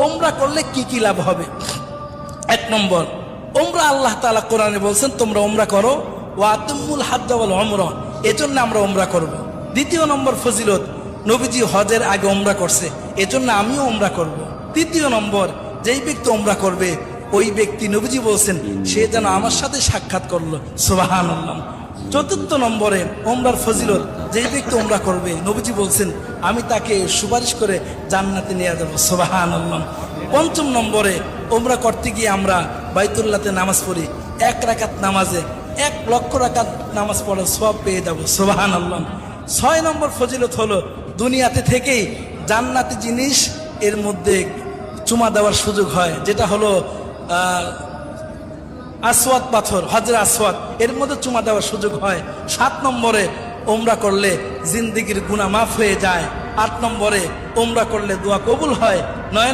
ওমরা করলে কি কি লাভ হবে? এক নম্বর, ওমরা আল্লাহ তাআলা কোরআনে বলছেন তোমরা ওমরা করো, ওয়া আতিমুল হাজ্জ ওয়াল উমরা, এজন্য আমরা ওমরা করব। দ্বিতীয় নম্বর ফজিলত, নবীজি হজের আগে ওমরা করছে, এজন্য আমিও ওমরা করব। তৃতীয় নম্বর, যেই ব্যক্তি ওমরা করবে ওই ব্যক্তি নবীজি বলছেন সে যেন আমার সাথে সাক্ষাৎ করলো, সুবহানাল্লাহ। চতুর্থ নম্বরে ওমরার ফজিলত, যেই ব্যক্তি ওমরা করবে নবীজি বলছেন আমি তাকে সুপারিশ করে জান্নাতে নিয়ে যাবো, সুবহানাল্লাহ। পঞ্চম নম্বরে, ওমরা করতে গিয়ে আমরা বাইতুল্লাহতে নামাজ পড়ি, 1 রাকাত নামাজে 1 লক্ষ রাকাত নামাজ পড়ার সওয়াব পেয়ে যাবো, সুবহানাল্লাহ। 6 নম্বর ফজিলত হলো দুনিয়াতে থেকেই জান্নাতি জিনিস এর মধ্যে চুমা দেওয়ার সুযোগ হয়, যেটা হলো আসওয়াদ পাথর, হজরে আসওয়াদ, এর মধ্যে চুমা দেওয়ার সুযোগ হয়। 7 নম্বরে, ওমরা করলে জিন্দেগির গুনাহ মাফ হয়ে যায়। 8 নম্বরে, ওমরা করলে দোয়া কবুল হয়। 9